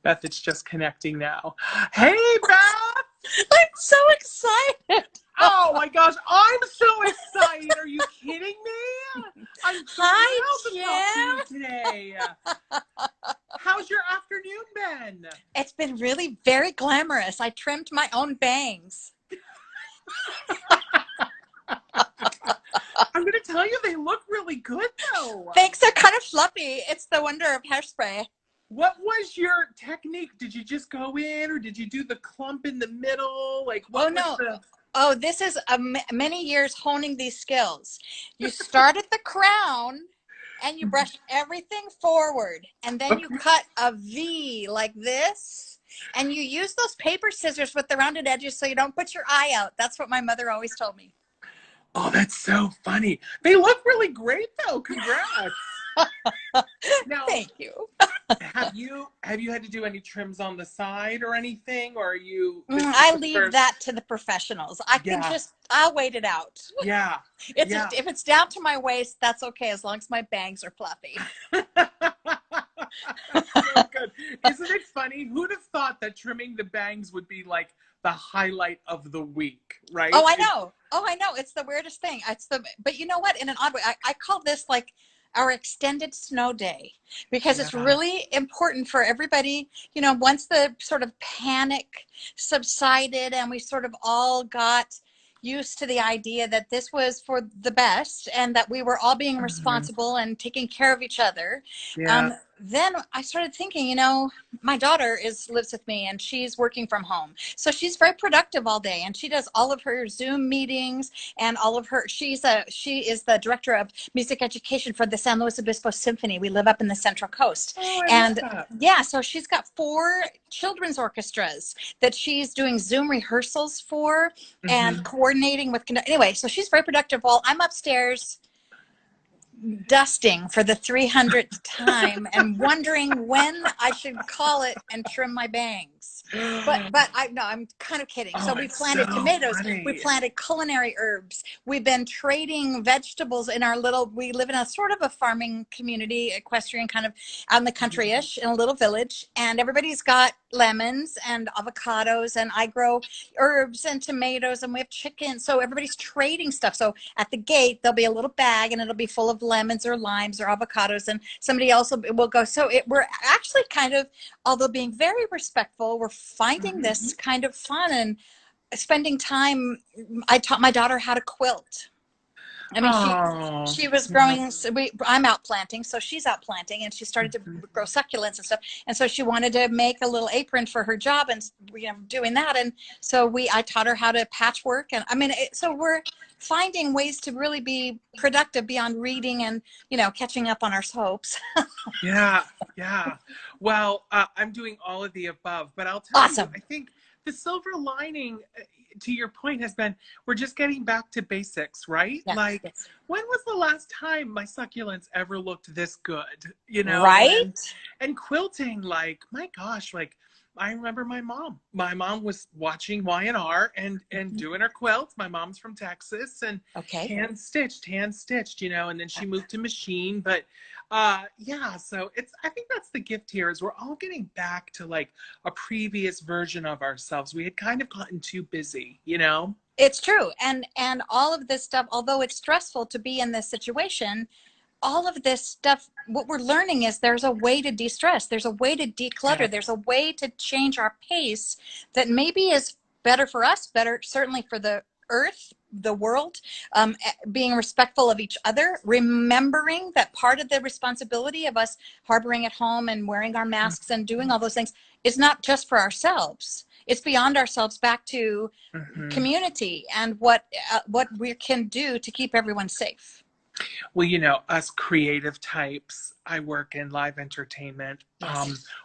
Beth, it's just connecting now. Hey, Beth! I'm so excited. Oh my gosh, I'm so excited. Are you kidding me? I'm Hi, thrilled to talk to you Jim. today. How's your afternoon been? It's been really very glamorous. I trimmed my own bangs. I'm going to tell you, they look really good though. Thanks, they're kind of fluffy. It's the wonder of hairspray. What was your technique? Did you just go in or did you do the clump in the middle? Like, Oh, what was no. the... Oh, this is many years honing these skills. You start at the crown and you brush everything forward, and then you cut a V like this, and you use those paper scissors with the rounded edges so you don't put your eye out. That's what my mother always told me. Oh, that's so funny. They look really great though. Congrats. Now, Thank you. have you had to do any trims on the side or anything, or are you? I leave that to the professionals. I'll wait it out. Yeah. If it's down to my waist, that's okay, as long as my bangs are fluffy. So good. Isn't it funny? Who'd have thought that trimming the bangs would be like the highlight of the week, right? Oh, I know. It's the weirdest thing. But you know what? In an odd way, I call this like our extended snow day, because it's really important for everybody. You know, once the sort of panic subsided and we sort of all got used to the idea that this was for the best and that we were all being responsible and taking care of each other. Then I started thinking, you know, my daughter lives with me and she's working from home. So she's very productive all day, and she does all of her Zoom meetings and all of her, she is the director of music education for the San Luis Obispo Symphony. We live up in the Central Coast. So she's got 4 children's orchestras that she's doing Zoom rehearsals for and coordinating with. Anyway, so she's very productive while I'm upstairs dusting for the 300th time and wondering when I should call it and trim my bangs. But I'm kind of kidding. So we planted tomatoes. Funny. We planted culinary herbs. We've been trading vegetables in we live in a sort of a farming community, equestrian, kind of out in the country-ish, in a little village. And everybody's got lemons and avocados, and I grow herbs and tomatoes, and we have chicken. So everybody's trading stuff. So at the gate, there'll be a little bag and it'll be full of lemons or limes or avocados, and somebody else will go. So we're actually kind of, although being very respectful, we're finding this kind of fun and spending time. I taught my daughter how to quilt. I mean, she was growing, I'm out planting, so she's out planting, and she started to grow succulents and stuff. And so she wanted to make a little apron for her job, and doing that. And so I taught her how to patchwork. And I mean, so we're finding ways to really be productive beyond reading and, catching up on our soaps. Yeah. Well, I'm doing all of the above, but I'll tell you, I think the silver lining, to your point, has been we're just getting back to basics, right? When was the last time my succulents ever looked this good? Right? And quilting, like, my gosh, like, I remember my mom. My mom was watching Y&R and doing her quilts. My mom's from Texas, and hand stitched, and then she moved to machine. But so I think that's the gift here, is we're all getting back to like a previous version of ourselves. We had kind of gotten too busy, It's true. And all of this stuff, although it's stressful to be in this situation, all of this stuff, what we're learning is there's a way to de-stress. There's a way to declutter. There's a way to change our pace that maybe is better for us, better certainly for the earth, the world, being respectful of each other, remembering that part of the responsibility of us harboring at home and wearing our masks and doing all those things is not just for ourselves. It's beyond ourselves, back to community and what we can do to keep everyone safe. Well, us creative types, I work in live entertainment.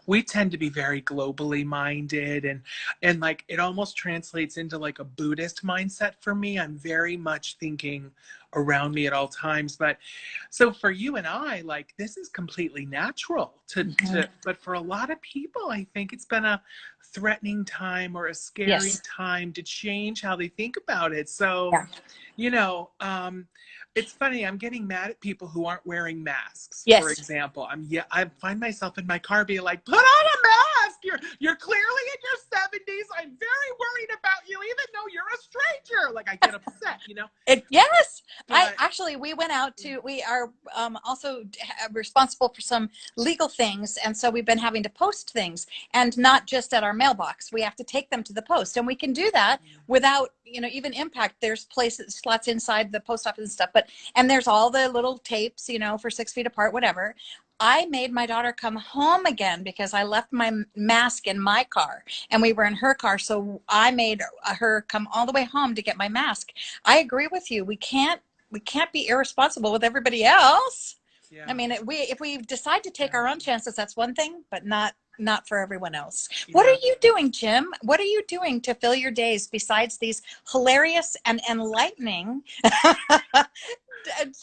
We tend to be very globally minded, and like it almost translates into like a Buddhist mindset for me. I'm very much thinking around me at all times. But so for you and I, like, this is completely natural but for a lot of people, I think it's been a threatening time or a scary time to change how they think about it. So, it's funny, I'm getting mad at people who aren't wearing masks, for example. I find myself in my car being like, put on a mask, You're clearly in your 70s. I'm very worried about you, even though you're a stranger. Like, I get upset, you know? Yes. But We went out to, we are also responsible for some legal things. And so we've been having to post things, and not just at our mailbox. We have to take them to the post, and we can do that without, even impact. There's places, slots inside the post office and stuff, and there's all the little tapes, for 6 feet apart, whatever. I made my daughter come home again because I left my mask in my car and we were in her car. So I made her come all the way home to get my mask. I agree with you. We can't be irresponsible with everybody else. yeah. I mean, if we decide to take our own chances, that's one thing, but not for everyone else. Yeah. What are you doing, Jim? What are you doing to fill your days besides these hilarious and enlightening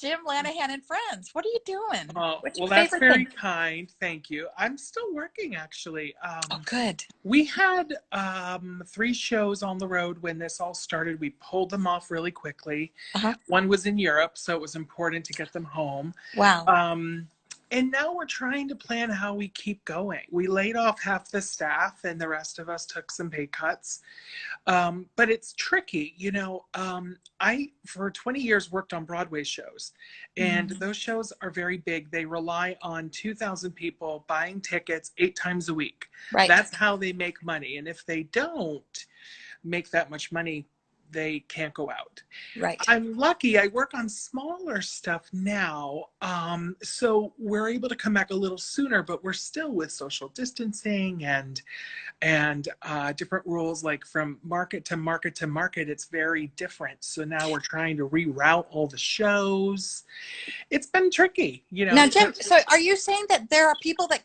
Jim Lanahan and Friends? What are you doing? What's your that's very thing? kind. Thank you. I'm still working, actually. Oh, good. We had 3 shows on the road when this all started. We pulled them off really quickly. One was in Europe, so it was important to get them home. Wow. And now we're trying to plan how we keep going. We laid off half the staff, and the rest of us took some pay cuts. But it's tricky. I, for 20 years, worked on Broadway shows, and those shows are very big. They rely on 2,000 people buying tickets 8 times a week. Right. That's how they make money. And if they don't make that much money, they can't go out. Right. I'm lucky. I work on smaller stuff now. So we're able to come back a little sooner, but we're still with social distancing and different rules, like from market to market to market. It's very different. So now we're trying to reroute all the shows. It's been tricky, Now, Jim, so are you saying that there are people that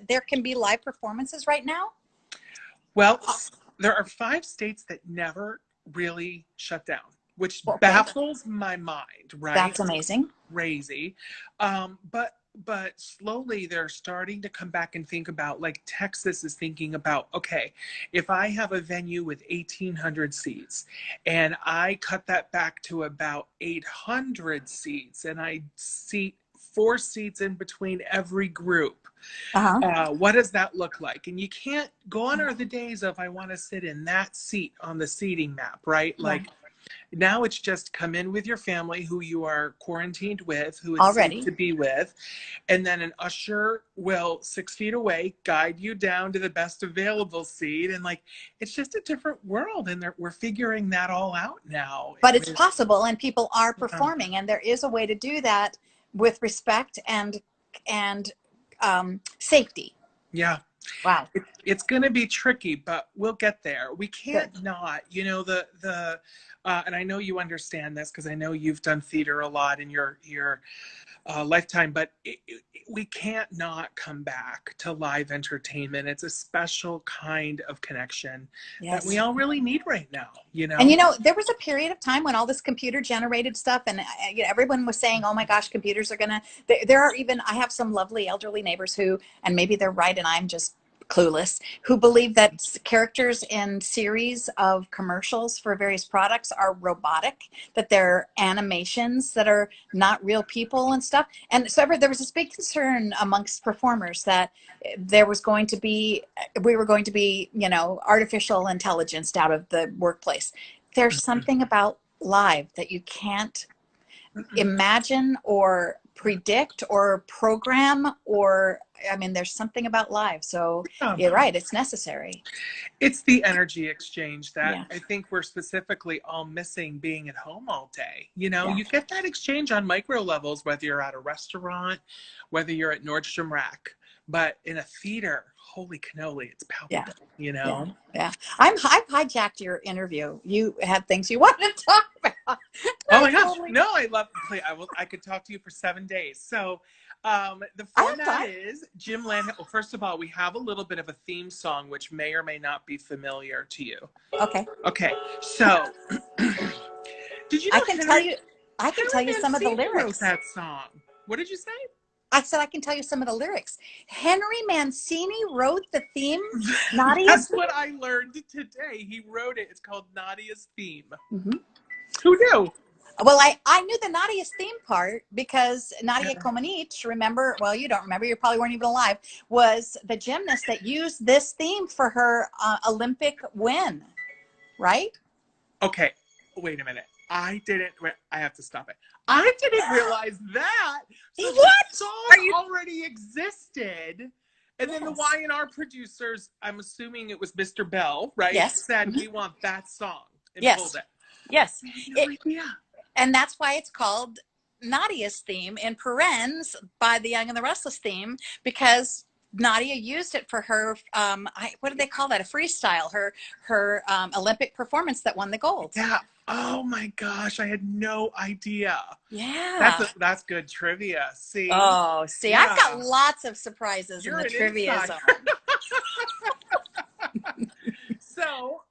there can be live performances right now? Well, there are 5 states that never really shut down, which baffles my mind, right? That's amazing. Crazy. But slowly they're starting to come back and think about, like Texas is thinking about, okay, if I have a venue with 1,800 seats and I cut that back to about 800 seats and I seat 4 seats in between every group, what does that look like? And you can't, gone are the days of, I want to sit in that seat on the seating map, right? Like, now it's just come in with your family who you are quarantined with, who is safe to be with. And then an usher will 6 feet away guide you down to the best available seat. And like, it's just a different world. And we're figuring that all out now. But it's possible, and people are performing, and there is a way to do that with respect and safety. Yeah. Wow. It's going to be tricky, but we'll get there. We can't not, and I know you understand this because I know you've done theater a lot in your lifetime, but we can't not come back to live entertainment. It's a special kind of connection that we all really need right now, And there was a period of time when all this computer generated stuff, and everyone was saying, oh my gosh, computers are gonna, there are even, I have some lovely elderly neighbors who, and maybe they're right and I'm just clueless, who believe that characters in series of commercials for various products are robotic, that they're animations that are not real people and stuff. And so there was this big concern amongst performers that we were going to be, artificial intelligence out of the workplace. There's something about live that you can't imagine or predict or program, or there's something about live. So you're right, it's necessary. It's the energy exchange that I think we're specifically all missing, being at home all day. You get that exchange on micro levels, whether you're at a restaurant, whether you're at Nordstrom Rack, but in a theater, holy cannoli, it's palpable. Yeah. I've hijacked your interview. You had things you wanted to talk about. Oh my gosh. No, I love to play. I could talk to you for 7 days. So the format is Jim Lanahan. Well, first of all, we have a little bit of a theme song, which may or may not be familiar to you. Okay. So did you know I can tell you some of the lyrics. Wrote that song. What did you say? I said I can tell you some of the lyrics. Henry Mancini wrote the theme. Nadia's. That's what I learned today. He wrote it. It's called Nadia's Theme. Who knew? Well, I knew the Nadia's theme part because Nadia Yeah. Comaneci, remember, well, you don't remember, you probably weren't even alive, was the gymnast that used this theme for her Olympic win, right? Okay, wait a minute. I didn't. I have to stop it. I didn't realize that. So the What? song Are you? already existed, and then the Yes. Y&R producers, I'm assuming it was Mr. Bell, right, Yes. said Mhm. we want that song and pulled Yes. it. Yes. I had no It, idea. and that's why it's called Nadia's theme in parens by the Young and the Restless theme, because Nadia used it for her what do they call that, a freestyle, her Olympic performance that won the gold. Yeah. Oh my gosh, I had no idea. Yeah. That's good trivia. See? Oh, see, I've got Yeah. lots of surprises in You're the an trivia insider. zone. So,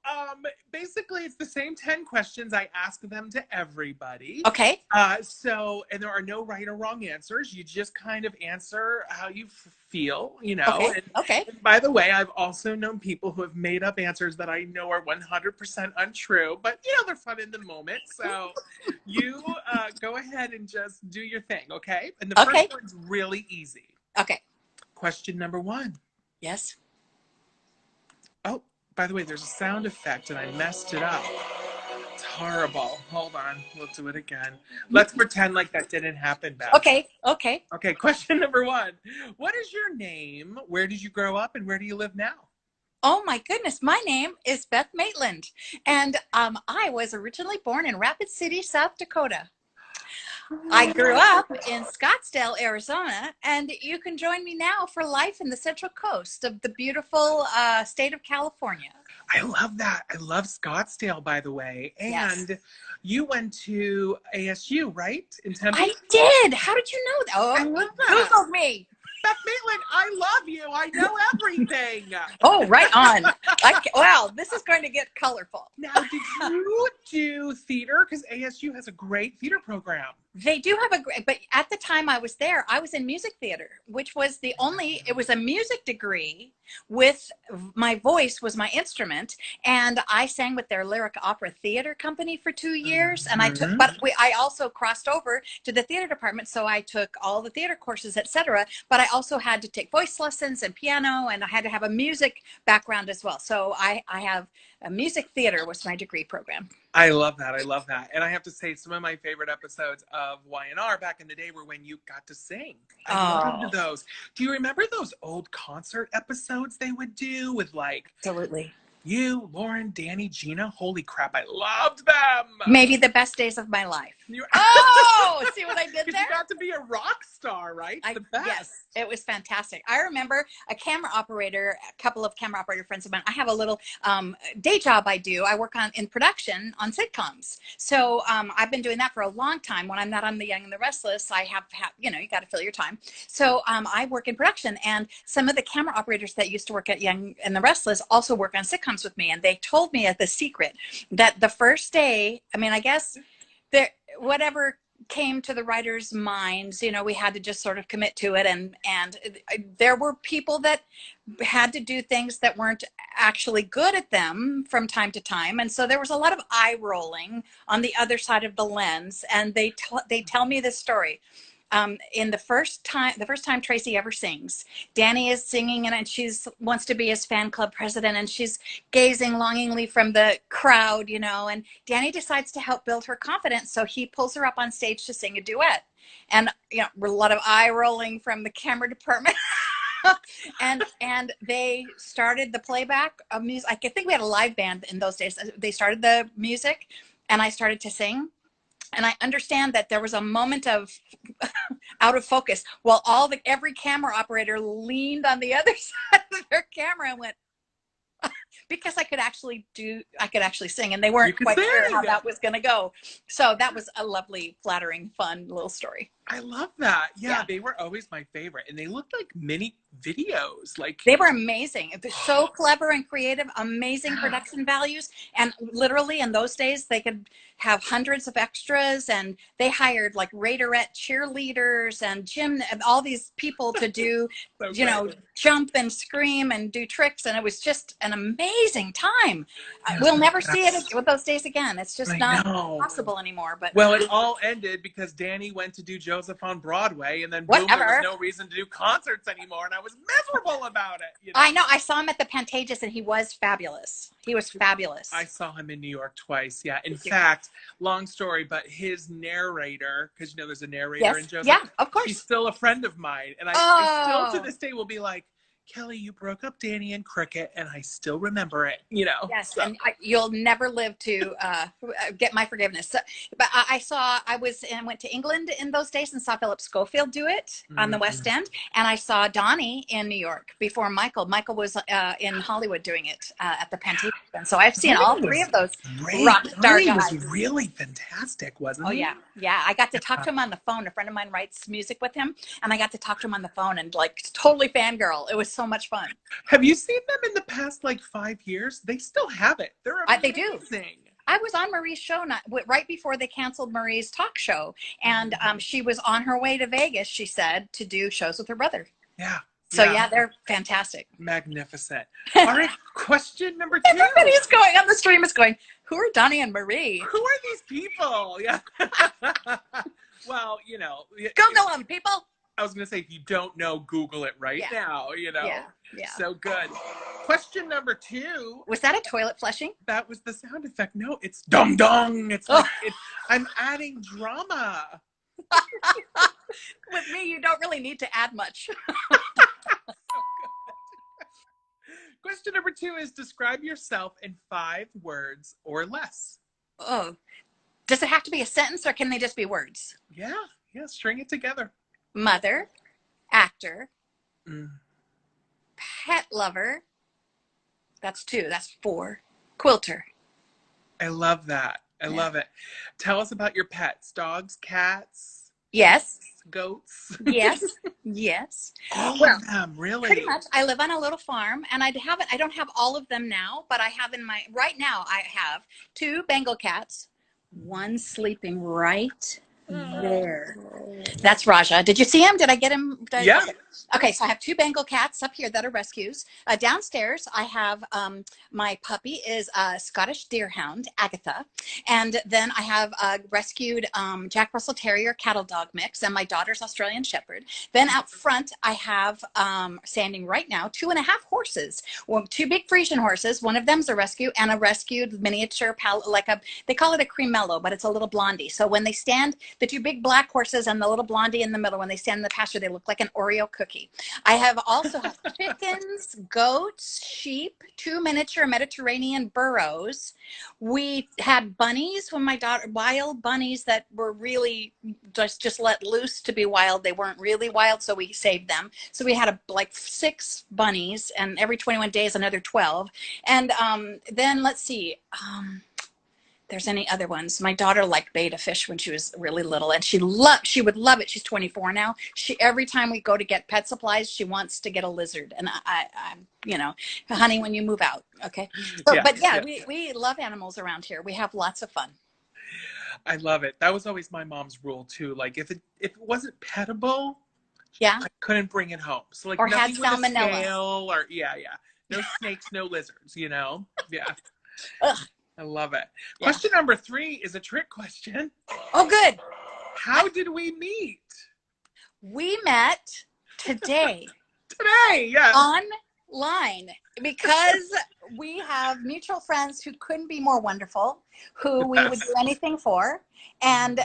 basically, it's the same 10 questions. I ask them to everybody. Okay. And there are no right or wrong answers. You just kind of answer how you feel, Okay. And, Okay. and by the way, I've also known people who have made up answers that I know are 100% untrue, but, they're fun in the moment. So you go ahead and just do your thing, okay? And the first Okay. one's really easy. Okay. Question number 1. Yes. Oh, by the way, there's a sound effect and I messed it up. It's horrible. Hold on. We'll do it again. Let's pretend like that didn't happen, Beth. Okay. Okay. Okay, question number 1. What is your name? Where did you grow up and where do you live now? Oh my goodness, my name is Beth Maitland, and I was originally born in Rapid City, South Dakota. I grew up in Scottsdale, Arizona, and you can join me now for life in the Central Coast of the beautiful state of California. I love that. I love Scottsdale, by the way. Yes. And you went to ASU, right? In Tempe? I did. How did you know that? I Oh, love you that. Googled me. Beth Maitland, I love you. I know everything. Oh, right on. Wow, this is going to get colorful. Now, did you do theater? Because ASU has a great theater program. They do have a great, but at the time I was there, I was in music theater, which was it was a music degree with my voice was my instrument. And I sang with their lyric opera theater company for 2 years. And I also crossed over to the theater department. So I took all the theater courses, etc. But I also had to take voice lessons and piano, and I had to have a music background as well. So I have a music theater was my degree program. I love that. I love that. And I have to say, some of my favorite episodes of Y&R back in the day were when you got to sing. I loved those. Do you remember those old concert episodes they would do with Absolutely. You, Lauren, Danny, Gina? Holy crap, I loved them. Maybe the best days of my life. See what I did there? You got to be a rock star, right? The best. Yes, it was fantastic. I remember a couple of camera operator friends of mine. I have a little day job I do. I work in production on sitcoms. So I've been doing that for a long time. When I'm not on The Young and the Restless, I have you got to fill your time. So I work in production, and some of the camera operators that used to work at Young and the Restless also work on sitcoms with me. And they told me the secret that the first day, I guess whatever came to the writers' minds, we had to just sort of commit to it. And there were people that had to do things that weren't actually good at them from time to time. And so there was a lot of eye rolling on the other side of the lens. And they tell me this story. In the first time Tracy ever sings, Danny is singing and she wants to be his fan club president, and she's gazing longingly from the crowd, and Danny decides to help build her confidence. So he pulls her up on stage to sing a duet, and a lot of eye rolling from the camera department. and they started the playback of music. I think we had a live band in those days. They started the music and I started to sing. And I understand that there was a moment of out of focus while every camera operator leaned on the other side of their camera and went, because I could actually sing, and they weren't quite sure how that was going to go. So that was a lovely, flattering, fun little story. I love that. Yeah, Yeah. they were always my favorite. And they looked like mini videos. Like, They were amazing. They're so clever and creative, amazing production values. And literally in those days, they could have hundreds of extras, and they hired like Raiderette cheerleaders and gym and all these people to do, so you know, good. jump and scream and do tricks. And it was just an amazing time. We'll never see it with those days again. It's just I not know. possible anymore. But Well, it all ended because Danny went to do Joseph on Broadway, and then boom, there was whatever. no reason to do concerts anymore, and I was miserable about it. You know? I know. I saw him at the Pantages, and he was fabulous. He was fabulous. I saw him in New York twice. Yeah. In fact, long story, but his narrator, because you know there's a narrator in Joseph. Yeah, of course. She's still a friend of mine, and I still to this day will be like, Kelly, you broke up Danny and Cricket, and I still remember it, you know. Yes, so. and you'll never live to get my forgiveness. So, but I went to England in those days and saw Philip Schofield do it on the West End, and I saw Donnie in New York before Michael. Michael was in Hollywood doing it at the Pantages, and so I've seen all three of those rock star guys. Was really fantastic, wasn't he? Oh yeah. I got to talk to him on the phone. A friend of mine writes music with him, and I got to talk to him on the phone and like totally fangirl. It was so much fun. Have you seen them in the past like 5 years? They still have it. They're amazing. They do. I was on Marie's show right before they canceled Marie's talk show, and she was on her way to Vegas, she said, to do shows with her brother. Yeah. So yeah, they're fantastic. Magnificent. All right, question number 2. Everybody's going on the stream is going, who are Donnie and Marie? Who are these people? Yeah. Well, you know. Google them, people. I was going to say, if you don't know, Google it right now, you know. Yeah. So good. Question number 2. Was that a toilet flushing? That was the sound effect. No, it's dong dong. It's like, I'm adding drama. With me, you don't really need to add much. Question number 2 is describe yourself in 5 words or less. Oh, does it have to be a sentence or can they just be words? Yeah, string it together. Mother, actor, pet lover. That's 2. That's 4. Quilter. I love that. I love it. Tell us about your pets. Dogs, cats? Yes. Goats? Yes. Yes. All of them, really? Pretty much. I live on a little farm, and I don't have all of them now, but I have right now I have 2 Bengal cats, 1 sleeping right there. That's Raja. Did you see him? Did I get him? Yeah. Okay, so I have 2 Bengal cats up here that are rescues. Downstairs, I have my puppy is a Scottish Deerhound, Agatha. And then I have a rescued Jack Russell Terrier cattle dog mix and my daughter's Australian Shepherd. Then out front, I have, standing right now, 2.5 horses. 2 big Frisian horses. One of them's a rescue and a rescued miniature, they call it a cremello, but it's a little blondie. So when they stand, the 2 big black horses and the little blondie in the middle, when they stand in the pasture, they look like an Oreo cookie. I have also have chickens, goats, sheep, 2 miniature Mediterranean burros. We had bunnies when my daughter, wild bunnies that were really just let loose to be wild. They weren't really wild, so we saved them. So we had like 6 bunnies, and every 21 days another 12. And then let's see. There's any other ones. My daughter liked betta fish when she was really little, and she would love it. She's 24 now. Every time we go to get pet supplies, she wants to get a lizard. And I'm, honey, when you move out, okay. So, we love animals around here. We have lots of fun. I love it. That was always my mom's rule too. Like if it wasn't petable, I couldn't bring it home. So like or nothing had with salmonella. a scale or no snakes, no lizards. Yeah. Ugh. I love it. Question number 3 is a trick question. Oh, good. How did we meet? We met today. Yes. Online, because we have mutual friends who couldn't be more wonderful, who we would do anything for, and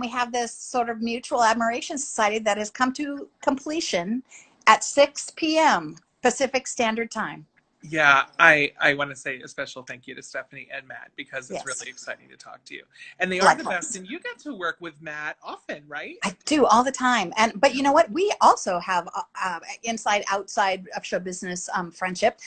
we have this sort of mutual admiration society that has come to completion at 6 p.m. Pacific Standard Time. Yeah, I want to say a special thank you to Stephanie and Matt because it's Yes, really exciting to talk to you. And they are the best. likewise. And you get to work with Matt often, right? I do all the time, but you know what? We also have inside, outside of show business friendship.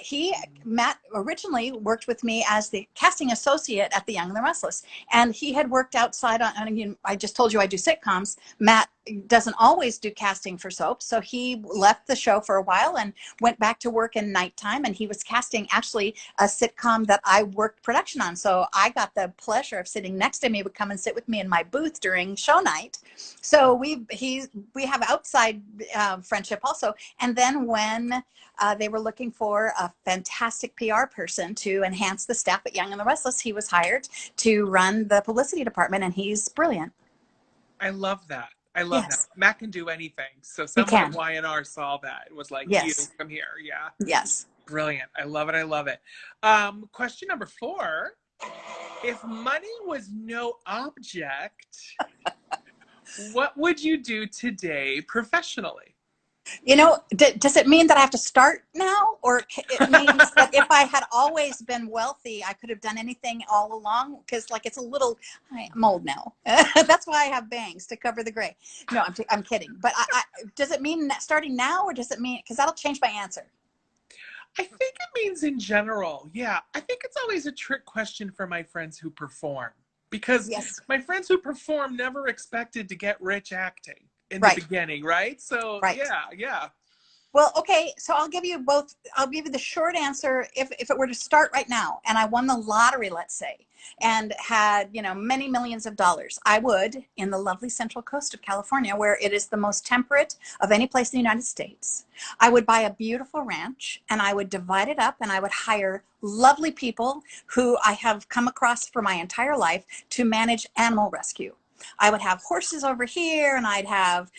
He Matt originally worked with me as the casting associate at The Young and the Restless, and he had worked outside on. You know, I just told you I do sitcoms. Matt doesn't always do casting for soaps, so he left the show for a while and went back to work in nighttime, and he was casting actually a sitcom that I worked production on. So I got the pleasure of sitting next to him. He would come and sit with me in my booth during show night. So we have outside friendship also. And then when they were looking for a fantastic PR person to enhance the staff at Young and the Restless, he was hired to run the publicity department, and he's brilliant. I love that. I love that. Yes, Matt can do anything. So he someone at can. Y&R saw that and was like, you Yes, come here. Yeah. yes. Brilliant. I love it. I love it. Question number 4. If money was no object, what would you do today professionally? You know, does it mean that I have to start now? Or it means that if I had always been wealthy, I could have done anything all along? Because, like, it's a little, I'm old now. That's why I have bangs to cover the gray. No, I'm kidding. But does it mean starting now, or does it mean, because that'll change my answer? I think it means in general. Yeah. I think it's always a trick question for my friends who perform because Yes. my friends who perform never expected to get rich acting in the Right. beginning, right? So, Right. yeah, yeah. Well, okay, so I'll give you both. I'll give you the short answer. If it were to start right now and I won the lottery, let's say, and had, you know, many millions of dollars, I would, in the lovely central coast of California, where it is the most temperate of any place in the United States, I would buy a beautiful ranch and I would divide it up and I would hire lovely people who I have come across for my entire life to manage animal rescue. I would have horses over here and I'd have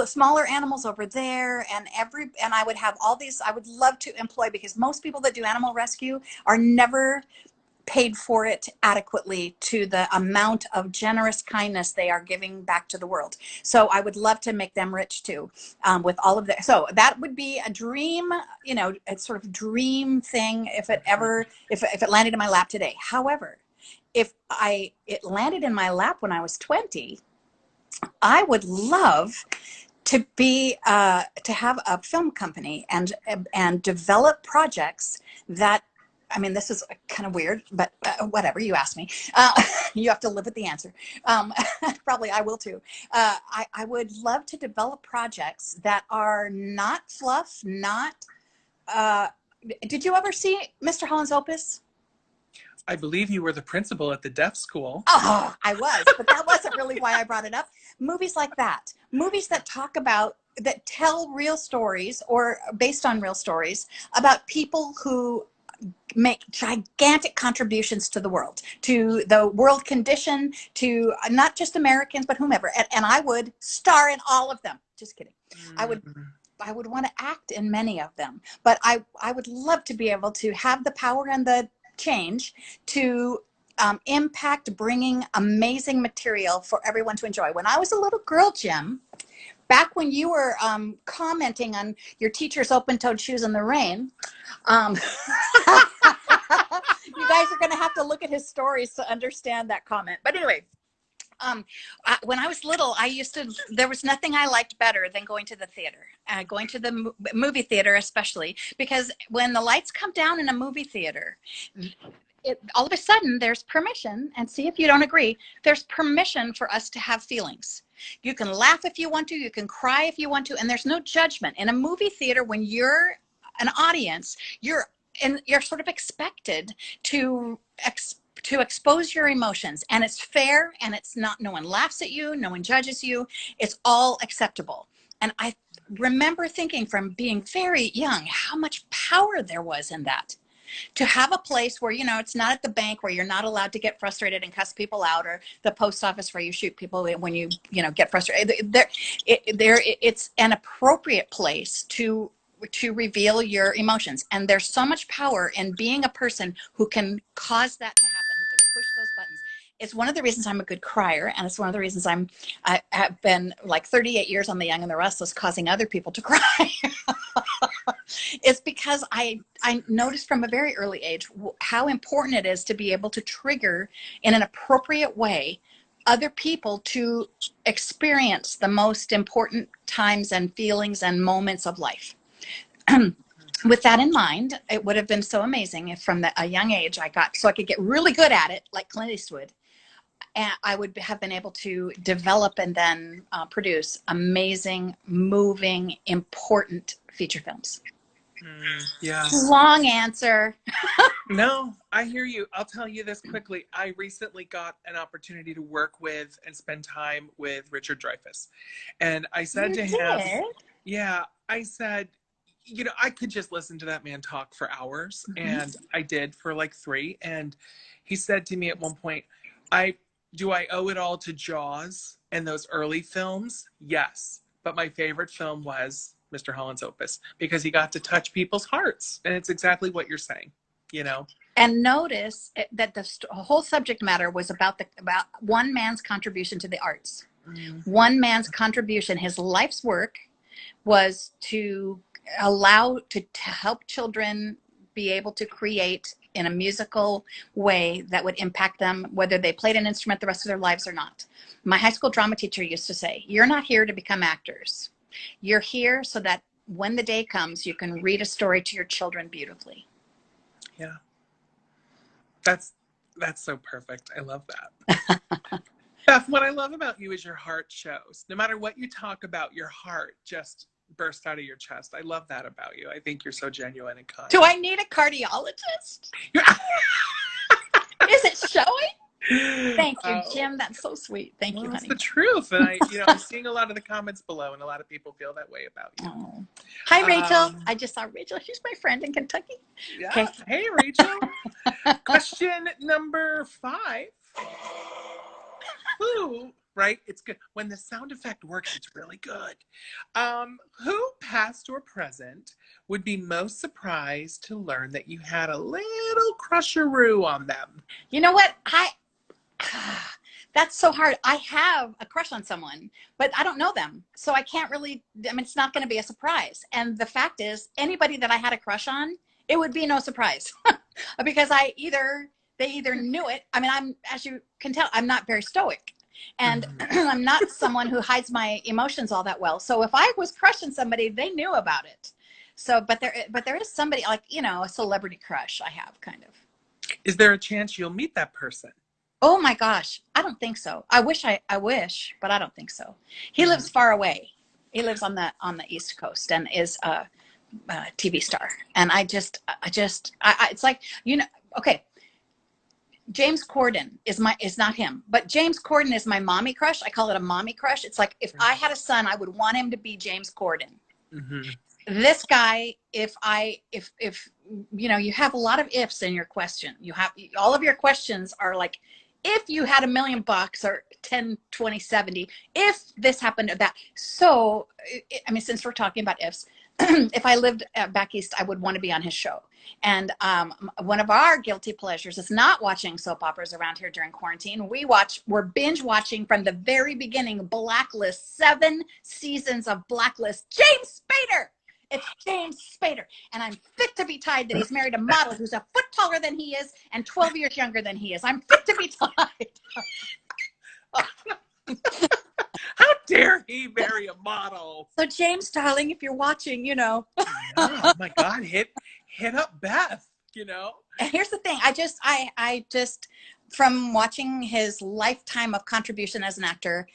smaller animals over there, and I would have all these. I would love to employ, because most people that do animal rescue are never paid for it adequately to the amount of generous kindness they are giving back to the world. So I would love to make them rich too, with all of that. So that would be a dream, you know, a sort of dream thing if it ever, if it landed in my lap today. However, if it landed in my lap when I was 20, I would love to be to have a film company and develop projects that, I mean, this is kind of weird, but whatever, you asked me. You have to live with the answer. Probably I will too. I would love to develop projects that are not fluff, not. Uh, did you ever see Mr. Holland's Opus? I believe you were the principal at the deaf school. Oh, I was, but that wasn't really why I brought it up. Movies like that, movies that talk about, that tell real stories or based on real stories about people who make gigantic contributions to the world, to the world condition, to not just Americans, but whomever. And I would star in all of them. Just kidding. I would. I would want to act in many of them, but I would love to be able to have the power and the change to impact bringing amazing material for everyone to enjoy. When I was a little girl, Jim, back when you were commenting on your teacher's open-toed shoes in the rain, um, you guys are going to have to look at his stories to understand that comment. But anyway, when I was little, there was nothing I liked better than going to the theater, going to the movie theater, especially because when the lights come down in a movie theater, all of a sudden there's permission, and see if you don't agree, there's permission for us to have feelings. You can laugh if you want to, you can cry if you want to, and there's no judgment. In a movie theater, when you're an audience, you're sort of expected to expose your emotions, and it's fair, and it's not, no one laughs at you, no one judges you, it's all acceptable. And I remember thinking from being very young how much power there was in that, to have a place where, you know, it's not at the bank where you're not allowed to get frustrated and cuss people out, or the post office where you shoot people when you get frustrated. It's an appropriate place to reveal your emotions, and there's so much power in being a person who can cause that to happen, who can push those buttons. It's one of the reasons I'm a good crier, and it's one of the reasons I have been like 38 years on The Young and the Restless, causing other people to cry. It's because I noticed from a very early age how important it is to be able to trigger in an appropriate way other people to experience the most important times and feelings and moments of life. With that in mind, it would have been so amazing if from a young age I got, so I could get really good at it, like Clint Eastwood, and I would have been able to develop and then produce amazing, moving, important feature films. Yeah. Long answer. No, I hear you. I'll tell you this quickly. I recently got an opportunity to work with and spend time with Richard Dreyfuss. And I said to him, yeah, I said, you know, I could just listen to that man talk for hours. And I did for like 3. And he said to me at one point, do I owe it all to Jaws and those early films? Yes. But my favorite film was Mr. Holland's Opus because he got to touch people's hearts. And it's exactly what you're saying, you know? And notice that the whole subject matter was about one man's contribution to the arts. One man's contribution, his life's work was to help children be able to create in a musical way that would impact them, whether they played an instrument the rest of their lives or not. My high school drama teacher used to say, you're not here to become actors. You're here so that when the day comes, you can read a story to your children beautifully. Yeah. That's so perfect. I love that. Beth, what I love about you is your heart shows. No matter what you talk about, your heart just bursts out of your chest. I love that about you. I think you're so genuine and kind. Do I need a cardiologist? Is it showing? Thank you, Jim. That's so sweet. Thank you, honey. That's the truth. And I'm seeing a lot of the comments below, and a lot of people feel that way about you. Oh. Hi, Rachel. I just saw Rachel. She's my friend in Kentucky. Yeah. Okay. Hey, Rachel. Question number 5. Who, right? It's good. When the sound effect works, it's really good. Who, past or present, would be most surprised to learn that you had a little crusheroo on them? You know what? That's so hard. I have a crush on someone, but I don't know them. So I can't really, it's not going to be a surprise. And the fact is, anybody that I had a crush on, it would be no surprise because they either knew it. As you can tell, I'm not very stoic, and I'm not someone who hides my emotions all that well. So if I was crushing somebody, they knew about it. So, but there is somebody like, a celebrity crush I have kind of. Is there a chance you'll meet that person? Oh my gosh. I don't think so. I wish, but I don't think so. He lives far away. He lives on the East Coast and is a TV star. And it's like, okay. James Corden is not him, but James Corden is my mommy crush. I call it a mommy crush. It's like, if I had a son, I would want him to be James Corden. This guy, if you have a lot of ifs in your question, all of your questions are like, if you had $1 million or 10, 20, 70, if this happened or that. So, since we're talking about ifs, if I lived back east, I would want to be on his show. And one of our guilty pleasures is not watching soap operas around here during quarantine. We're binge watching from the very beginning, Blacklist, 7 seasons of Blacklist. James Spader! It's James Spader. And I'm fit to be tied that he's married a model who's a foot taller than he is and 12 years younger than he is. I'm fit to be tied. How dare he marry a model? So James, darling, if you're watching, Yeah, oh my God, hit up Beth, And here's the thing. I just, from watching his lifetime of contribution as an actor,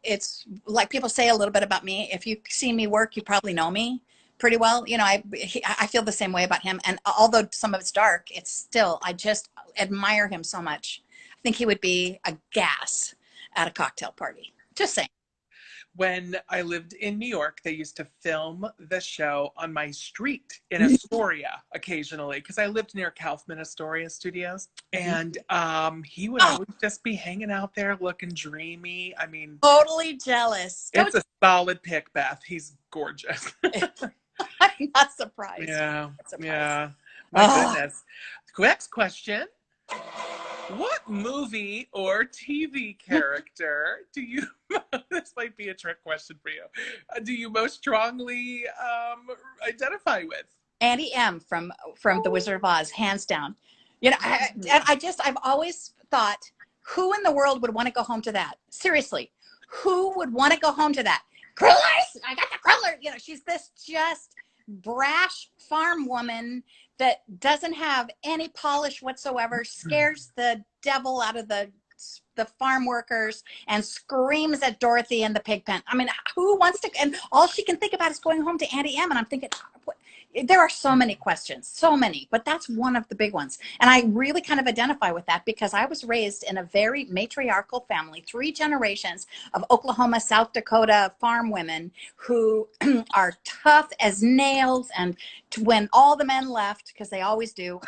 it's like people say a little bit about me. If you see me work, you probably know me pretty well. I feel the same way about him. And although some of it's dark, it's still, I just admire him so much. I think he would be a gas at a cocktail party. Just saying. When I lived in New York, they used to film the show on my street in Astoria occasionally, because I lived near Kaufman Astoria Studios. And he would always just be hanging out there looking dreamy. Totally jealous. It's a solid pick, Beth. He's gorgeous. I'm not surprised. Yeah. My goodness. Next question. What movie or TV character do you, this might be a trick question for you, do you most strongly identify with? Auntie M from The Wizard of Oz, hands down. You know, I've always thought, who in the world would want to go home to that? Seriously, who would want to go home to that? Crullers, I got the cruller. You know, she's this just brash farm woman that doesn't have any polish whatsoever, scares the devil out of the farm workers and screams at Dorothy in the pig pen. I mean, who wants to? And all she can think about is going home to Auntie M. And I'm thinking, there are so many questions, so many, but that's one of the big ones. And I really kind of identify with that because I was raised in a very matriarchal family, 3 generations of Oklahoma, South Dakota farm women who are tough as nails. And when all the men left, because they always do,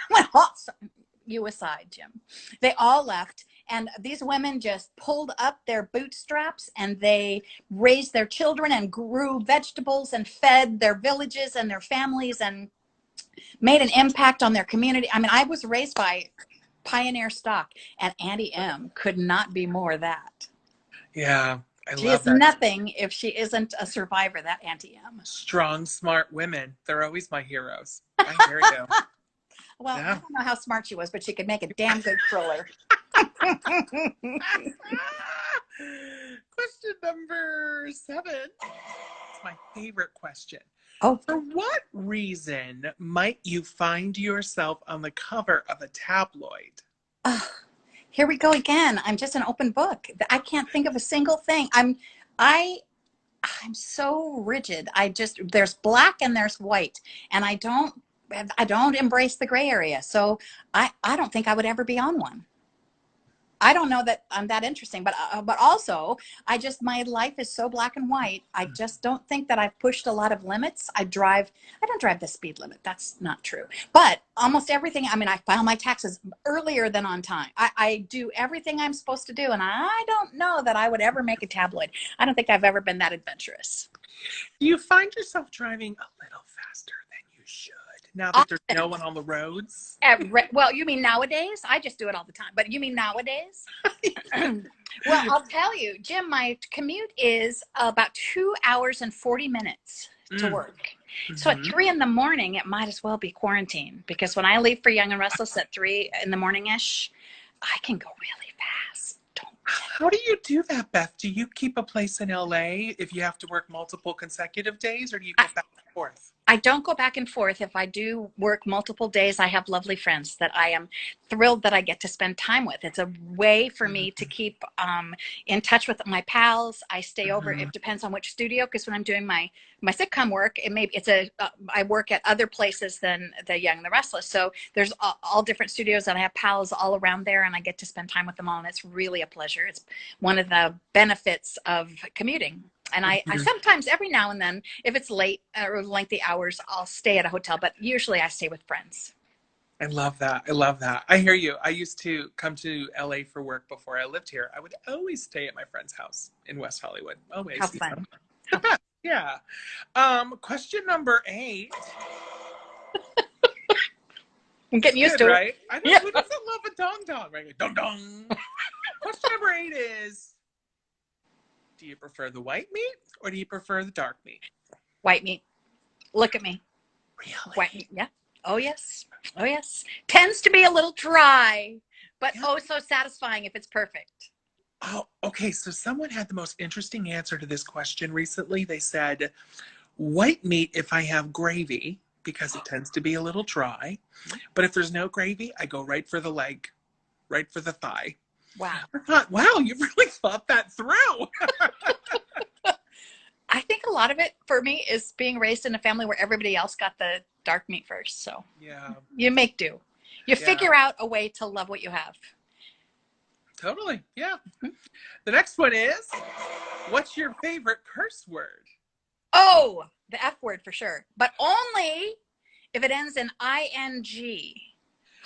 you aside, Jim, they all left. And these women just pulled up their bootstraps and they raised their children and grew vegetables and fed their villages and their families and made an impact on their community. I mean, I was raised by pioneer stock, and Auntie M could not be more that. Yeah, I she love is that. nothing if she isn't a survivor, that Auntie M. Strong, smart women. They're always my heroes. I hear you. Well, yeah. I don't know how smart she was, but she could make a damn good thriller. Question number 7. It's my favorite question. Oh. For what reason might you find yourself on the cover of a tabloid? Here we go again. I'm just an open book. I can't think of a single thing. I'm so rigid. There's black and there's white, and I don't embrace the gray area. So I don't think I would ever be on one. I don't know that I'm that interesting, but also my life is so black and white. I just don't think that I've pushed a lot of limits. I don't drive the speed limit. That's not true. But almost everything, I mean, I file my taxes earlier than on time. I do everything I'm supposed to do. And I don't know that I would ever make a tabloid. I don't think I've ever been that adventurous. Do you find yourself driving a little faster than you should now that there's no one on the roads? Well, you mean nowadays? I just do it all the time. But you mean nowadays? Well, I'll tell you, Jim, my commute is about 2 hours and 40 minutes to work. Mm-hmm. So at 3 in the morning, it might as well be quarantine, because when I leave for Young and Restless at 3 in the morning-ish, I can go really fast. How do you do that, Beth? Do you keep a place in LA if you have to work multiple consecutive days, or do you go back and forth? I don't go back and forth. If I do work multiple days, I have lovely friends that I am thrilled that I get to spend time with. It's a way for me to keep in touch with my pals. I stay over. It depends on which studio, because when I'm doing my sitcom work, I work at other places than the Young and the Restless. So there's all different studios, and I have pals all around there, and I get to spend time with them all, and it's really a pleasure. It's one of the benefits of commuting. And I sometimes, every now and then, if it's late or lengthy hours, I'll stay at a hotel, but usually I stay with friends. I love that. I love that. I hear you. I used to come to LA for work before I lived here. I would always stay at my friend's house in West Hollywood. Always. How fun. Yeah. Question number 8. I'm getting used to it. Right? I know, who doesn't love a dong-dong, right? Dong-dong. Question number 8 is, do you prefer the white meat or do you prefer the dark meat? White meat. Look at me. Really? White meat, yeah. Oh, yes. Oh, yes. Tends to be a little dry, but so satisfying if it's perfect. Oh, okay. So someone had the most interesting answer to this question recently. They said, white meat if I have gravy, because it tends to be a little dry. But if there's no gravy, I go right for the leg, right for the thigh. Wow. I thought, wow, you really thought that through. I think a lot of it for me is being raised in a family where everybody else got the dark meat first. So yeah, you make do. You figure out a way to love what you have. Totally. Yeah. The next one is, what's your favorite curse word? Oh, the F word for sure. But only if it ends in ing.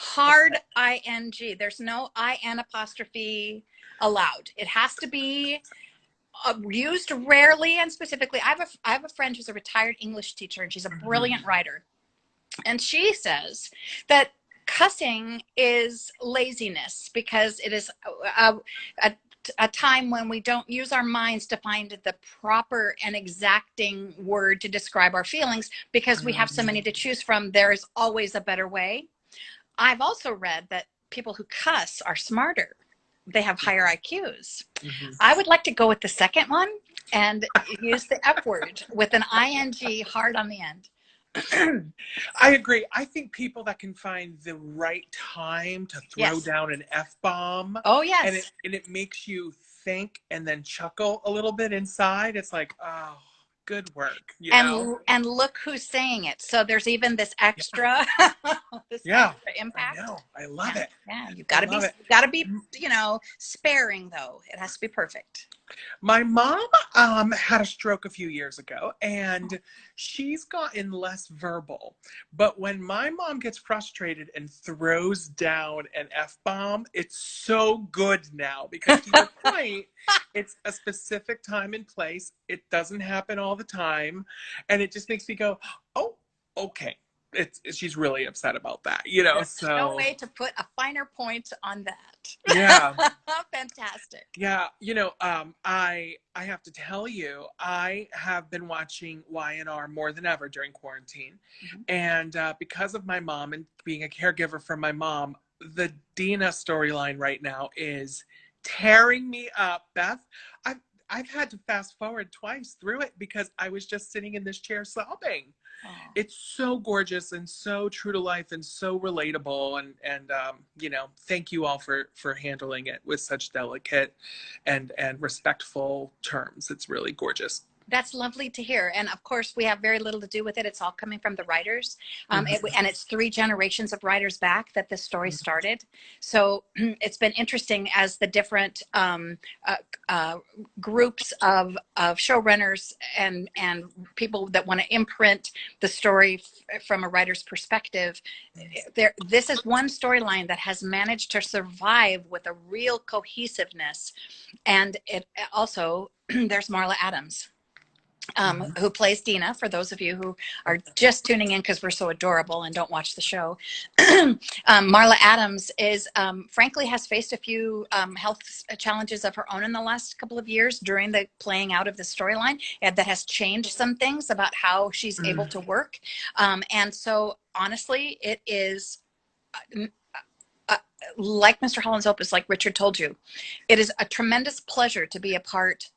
Hard ing. There's no in apostrophe allowed. It has to be used rarely and specifically. I have a friend who's a retired English teacher, and she's a brilliant writer. And she says that cussing is laziness, because it is a time when we don't use our minds to find the proper and exacting word to describe our feelings, because we have so many to choose from. There is always a better way. I've also read that people who cuss are smarter. They have higher IQs. Mm-hmm. I would like to go with the second one and use the F word with an ing hard on the end. I agree. I think people that can find the right time to throw down an F-bomb. Oh, yes. And it makes you think and then chuckle a little bit inside. It's like, oh, good work. And look who's saying it. So there's even this extra, extra impact. I know. I love it. Yeah, you gotta be, sparing though. It has to be perfect. My mom had a stroke a few years ago, and she's gotten less verbal. But when my mom gets frustrated and throws down an F-bomb, it's so good now, because to your point, it's a specific time and place. It doesn't happen all the time. And it just makes me go, oh, okay. She's really upset about that, There's so no way to put a finer point on that. Yeah. Fantastic. Yeah. I have to tell you, I have been watching Y&R more than ever during quarantine. Mm-hmm. And because of my mom and being a caregiver for my mom, the Dina storyline right now is tearing me up. Beth, I've had to fast forward twice through it because I was just sitting in this chair sobbing. Oh. It's so gorgeous and so true to life and so relatable. And thank you all for handling it with such delicate and respectful terms. It's really gorgeous. That's lovely to hear. And of course, we have very little to do with it. It's all coming from the writers. And it's 3 generations of writers back that this story started. So it's been interesting as the different groups of showrunners and people that want to imprint the story from a writer's perspective. This is one storyline that has managed to survive with a real cohesiveness. And it also, there's Marla Adams. Who plays Dina, for those of you who are just tuning in because we're so adorable and don't watch the show. Marla Adams is, frankly, has faced a few health challenges of her own in the last couple of years during the playing out of the storyline, that has changed some things about how she's able to work. And so, honestly, it is... like Mr. Holland's Opus, like Richard told you, it is a tremendous pleasure to be a part,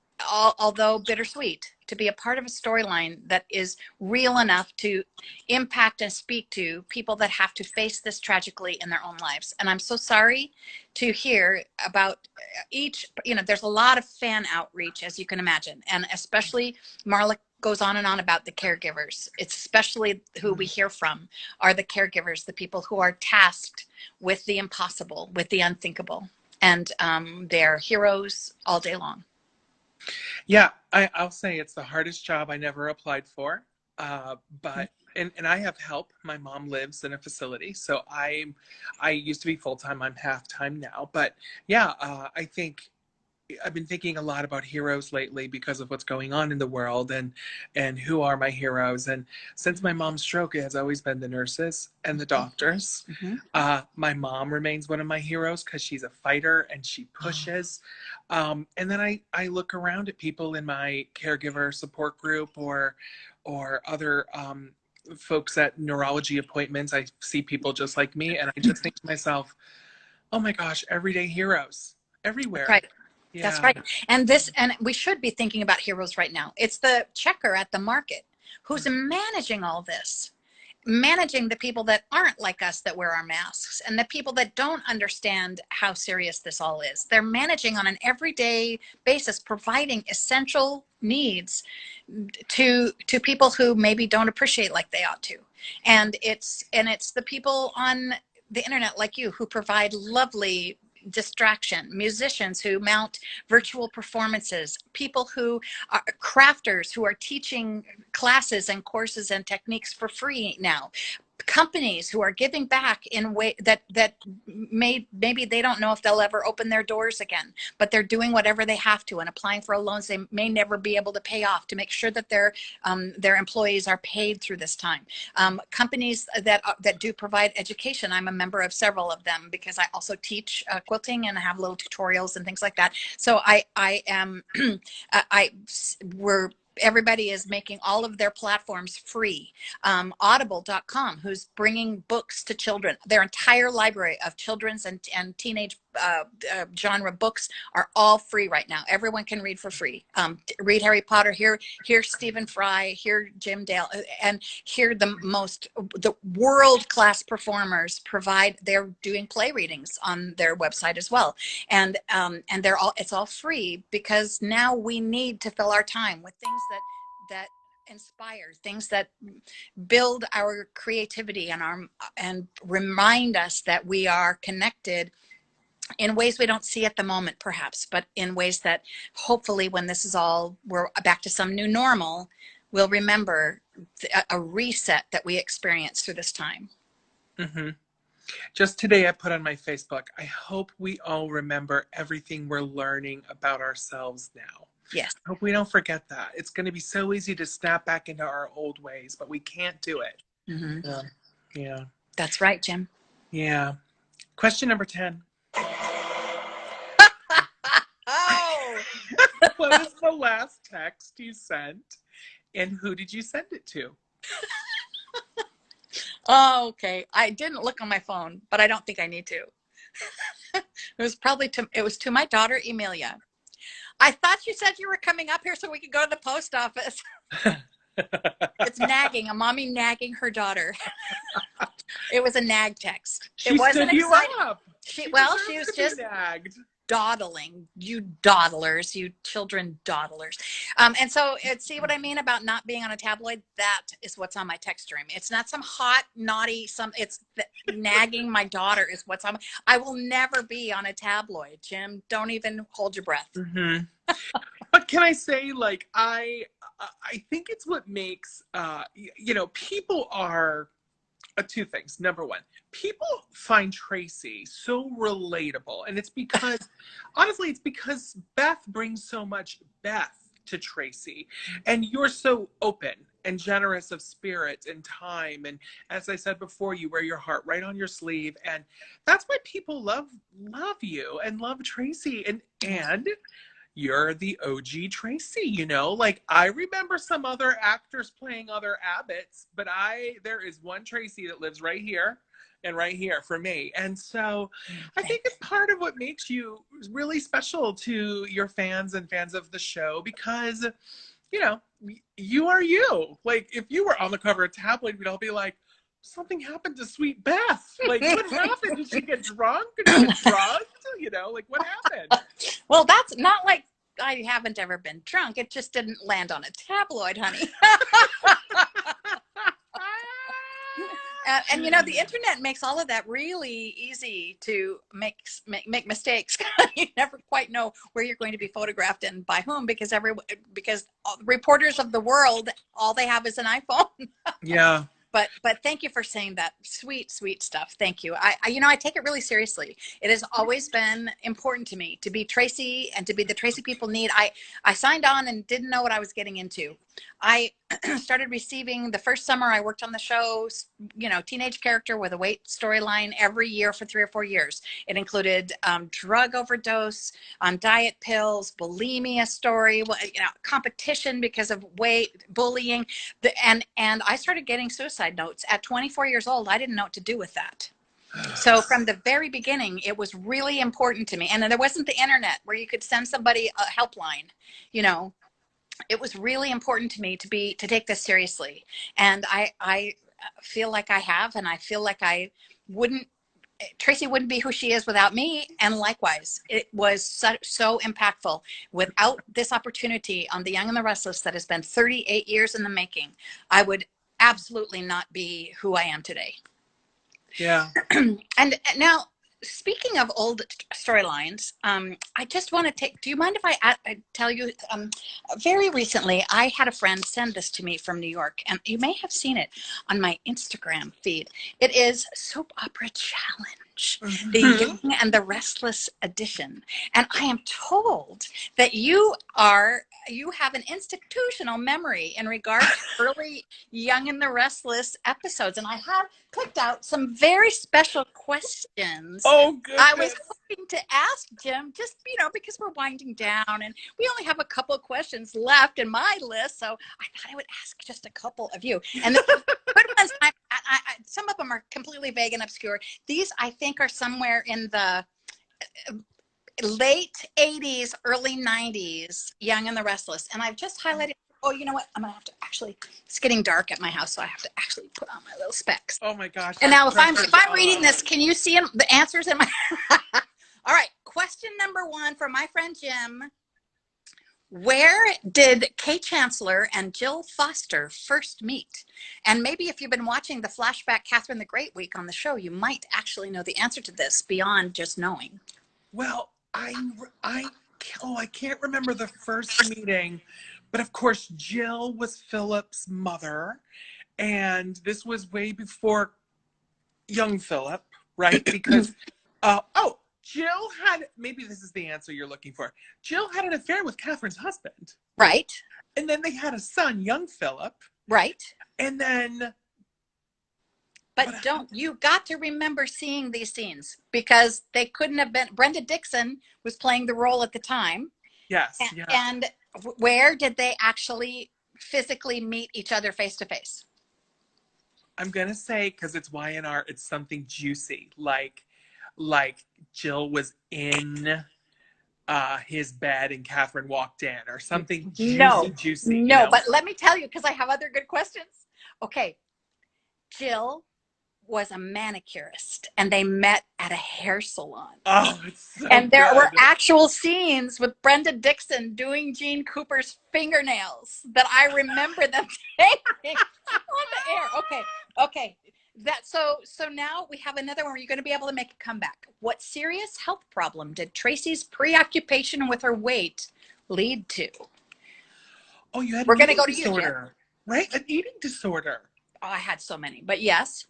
although bittersweet, to be a part of a storyline that is real enough to impact and speak to people that have to face this tragically in their own lives. And I'm so sorry to hear about each, there's a lot of fan outreach, as you can imagine. And especially Marla goes on and on about the caregivers. It's especially who we hear from are the caregivers, the people who are tasked with the impossible, with the unthinkable. And they're heroes all day long. Yeah, I'll say it's the hardest job I never applied for, but and I have help. My mom lives in a facility, so I used to be full-time. I'm half-time now, but yeah, I think I've been thinking a lot about heroes lately because of what's going on in the world and who are my heroes. And since my mom's stroke, it has always been the nurses and the doctors. Mm-hmm. My mom remains one of my heroes because she's a fighter and she pushes. And then I look around at people in my caregiver support group or other folks at neurology appointments. I see people just like me, and I just think to myself, oh my gosh, everyday heroes everywhere. Right. Yeah. That's right. And we should be thinking about heroes right now. It's the checker at the market who's managing all this, managing the people that aren't like us that wear our masks and the people that don't understand how serious this all is. They're managing on an everyday basis, providing essential needs to people who maybe don't appreciate like they ought to. And it's the people on the internet like you who provide lovely distraction, musicians who mount virtual performances, people who are crafters who are teaching classes and courses and techniques for free now, companies who are giving back in way that maybe they don't know if they'll ever open their doors again, but they're doing whatever they have to and applying for loans they may never be able to pay off to make sure that their employees are paid through this time. Companies that do provide education. I'm a member of several of them because I also teach quilting and I have little tutorials and things like that. So I am everybody is making all of their platforms free. Audible.com, who's bringing books to children. Their entire library of children's and teenage genre books are all free right now. Everyone can read for free. Read Harry Potter, hear Stephen Fry, hear Jim Dale, and hear the world-class performers they're doing play readings on their website as well. And it's all free because now we need to fill our time with things that inspire, things that build our creativity and remind us that we are connected in ways we don't see at the moment, perhaps, but in ways that hopefully when this is all, we're back to some new normal, we'll remember a reset that we experienced through this time. Mm-hmm. Just today I put on my Facebook, I hope we all remember everything we're learning about ourselves now. Yes. I hope we don't forget that. It's going to be so easy to snap back into our old ways, but we can't do it. Mm-hmm. Yeah. That's right, Jim. Yeah. Question number 10. Oh! What was the last text you sent and who did you send it to? Oh, okay. I didn't look on my phone, but I don't think I need to. It was to my daughter, Emilia. I thought you said you were coming up here so we could go to the post office. It's nagging, a mommy nagging her daughter. It was a nag text. She it wasn't stood you exciting. up. She was just nagged. dawdling. You dawdlers, you children dawdlers. And so see what I mean about not being on a tabloid? That is what's on my text stream. It's not some hot, naughty, nagging my daughter is what's on. I will never be on a tabloid, Jim. Don't even hold your breath. Mm-hmm. But can I say, like, I think it's what makes, people are two things. Number one, people find Tracy so relatable. And it's because, honestly, it's because Beth brings so much Beth to Tracy. And you're so open and generous of spirit and time. And as I said before, you wear your heart right on your sleeve. And that's why people love you and love Tracy. And you're the OG Tracy, like I remember some other actors playing other Abbotts, but there is one Tracy that lives right here and right here for me. And so I think it's part of what makes you really special to your fans and fans of the show because, you are you. Like if you were on the cover of Tabloid, we'd all be like, something happened to sweet Beth. Like what happened? Did she get drunk? Did she get drugged? Like what happened? Well, that's not like I haven't ever been drunk. It just didn't land on a tabloid, honey. And the internet makes all of that really easy to make mistakes. You never quite know where you're going to be photographed and by whom because reporters of the world, all they have is an iPhone. Yeah. But thank you for saying that sweet stuff. Thank you. I take it really seriously. It has always been important to me to be Tracy and to be the Tracy people need. I signed on and didn't know what I was getting into. I started receiving the first summer I worked on the show, teenage character with a weight storyline every year for 3 or 4 years. It included drug overdose, on diet pills, bulimia story, competition because of weight, bullying. And I started getting suicide notes at 24 years old. I didn't know what to do with that. So from the very beginning, it was really important to me. And there wasn't the internet where you could send somebody a helpline, It was really important to me to take this seriously. And I feel like I have, and I feel like Tracy wouldn't be who she is without me. And likewise, it was so impactful. Without this opportunity on The Young and the Restless that has been 38 years in the making, I would absolutely not be who I am today. Yeah. And now speaking of old storylines, I just want to do you mind if I tell you, very recently, I had a friend send this to me from New York, and you may have seen it on my Instagram feed. It is Soap Opera Challenge, the Young and the Restless edition. And I am told that you have an institutional memory in regard to early Young and the Restless episodes. And I have picked out some very special questions. Oh, goodness. I was hoping to ask Jim, just, because we're winding down and we only have a couple of questions left in my list. So I thought I would ask just a couple of you. And the good ones, some of them are completely vague and obscure. These, I think, are somewhere in the late 80s, early 90s, Young and the Restless. And I've just highlighted, oh, you know what? I'm going to have to actually, it's getting dark at my house, so I have to actually put on my little specs. Oh my gosh. And now if I'm reading this, can you see the answers in my, all right. Question number 1 for my friend Jim. Where did Kay Chancellor and Jill Foster first meet? And maybe if you've been watching the flashback Catherine the Great week on the show, you might actually know the answer to this beyond just knowing. Well, I can't remember the first meeting, but of course Jill was Philip's mother, and this was way before young Philip, right? Because Jill had, maybe this is the answer you're looking for. Jill had an affair with Catherine's husband. Right. And then they had a son, young Philip. Right. And then. But you got to remember seeing these scenes, because they couldn't have been, Brenda Dixon was playing the role at the time. Yes. And where did they actually physically meet each other face to face? I'm going to say, because it's YNR, it's something juicy. Like Jill was in his bed and Catherine walked in, or something juicy. No, but let me tell you, because I have other good questions. Okay. Jill was a manicurist, and they met at a hair salon. Oh, it's so and there good. were actual scenes with Brenda Dixon doing Gene Cooper's fingernails that I remember them taking on the air. Okay. So now we have another one where you're going to be able to make a comeback. What serious health problem did Tracy's preoccupation with her weight lead to? Oh, you had We're going to go to you, disorder, Jim. right? An eating disorder. Oh, I had so many, but yes.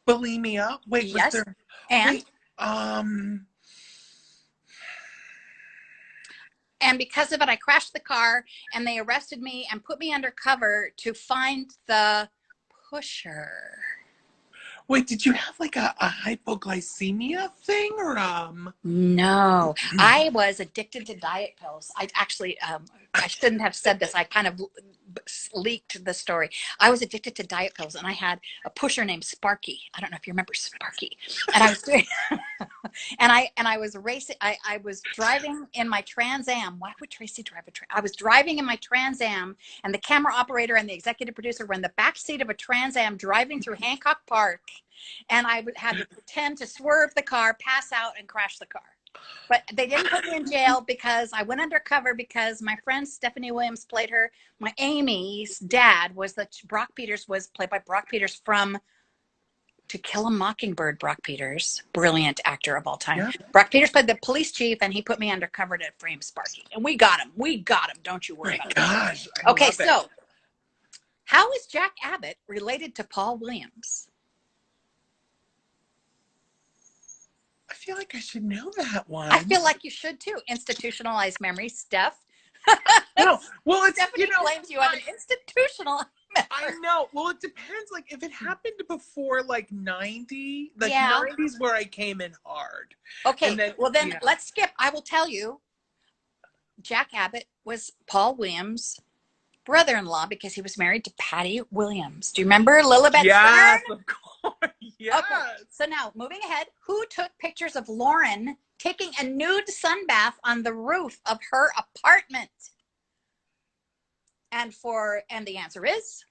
Bulimia. Wait, yes. Was there? And and because of it, I crashed the car, and they arrested me and put me undercover to find the pusher. Wait, did you have like a hypoglycemia thing, or No, I was addicted to diet pills. I actually, I shouldn't have said this. I kind of leaked the story. I was addicted to diet pills, and I had a pusher named Sparky. I don't know if you remember Sparky. And I was doing, and I was racing. I was driving in my Trans Am. Why would Tracy drive a I was driving in my Trans Am, and the camera operator and the executive producer were in the back seat of a Trans Am driving through Hancock Park. And I had to pretend to swerve the car, pass out, and crash the car. But they didn't put me in jail because I went undercover, because my friend Stephanie Williams played her. My Amy's dad was Brock Peters was played by Brock Peters from To Kill a Mockingbird. Brock Peters, brilliant actor of all time. Yeah. Brock Peters played the police chief, and he put me undercover to frame Sparky. And we got him. Don't you worry about it. Gosh. Okay, so how is Jack Abbott related to Paul Williams? I feel like I should know that one. I feel like you should too. Institutionalized memory, Steph. No, well, it's Stephanie claims you have an institutional memory. I know. Well, it depends. Like, if it happened before like 90s where I came in hard. Okay. Then let's skip. I will tell you. Jack Abbott was Paul Williams' brother-in-law, because he was married to Patty Williams. Do you remember Lilibet? Yes, of course. Yes. Okay. So now, moving ahead, who took pictures of Lauren taking a nude sunbath on the roof of her apartment? And the answer is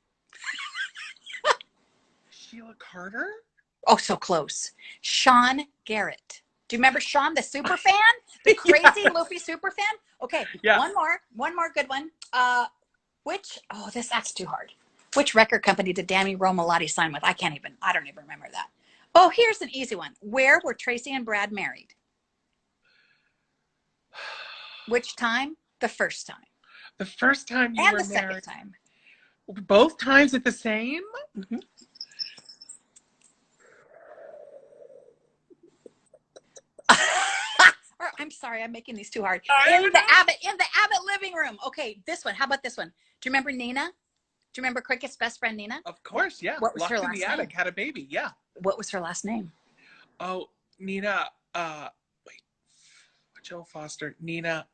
Sheila Carter? Oh, so close. Sean Garrett. Do you remember Sean, the super fan? The crazy loopy super fan? Okay. Yeah. One more good one. That's too hard. Which record company did Danny Romalotti sign with? I don't even remember that. Oh, here's an easy one. Where were Tracy and Brad married? Which time? The first time. The first time you and were the married. second time. Both times at the same? Mm-hmm. I'm sorry, I'm making these too hard. In the Abbott living room. Okay, this one. How about this one? Do you remember Nina? Do you remember Cricket's best friend Nina? Of course, yeah. What was her Locked in last the attic, name? had a baby, yeah. What was her last name? Oh, Nina, wait, Joe Foster, Nina.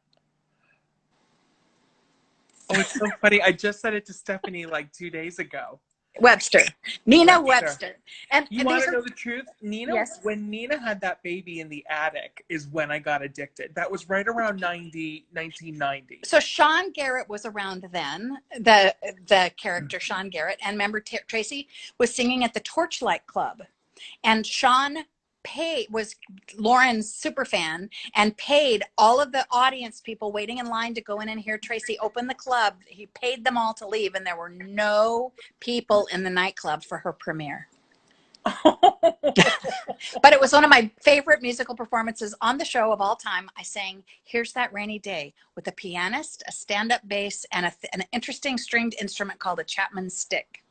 Oh, it's so funny. I just said it to Stephanie like 2 days ago. Webster. Nina Webster. And you want to know the truth? Nina, yes. When Nina had that baby in the attic is when I got addicted. That was right around 1990. So Sean Garrett was around then, the character Sean Garrett. And remember, Tracy was singing at the Torchlight Club. And Sean was Lauren's super fan and paid all of the audience people waiting in line to go in and hear Tracy open the club. He paid them all to leave, and there were no people in the nightclub for her premiere. But it was one of my favorite musical performances on the show of all time. I sang Here's That Rainy Day with a pianist, a stand-up bass, and an interesting stringed instrument called a Chapman stick.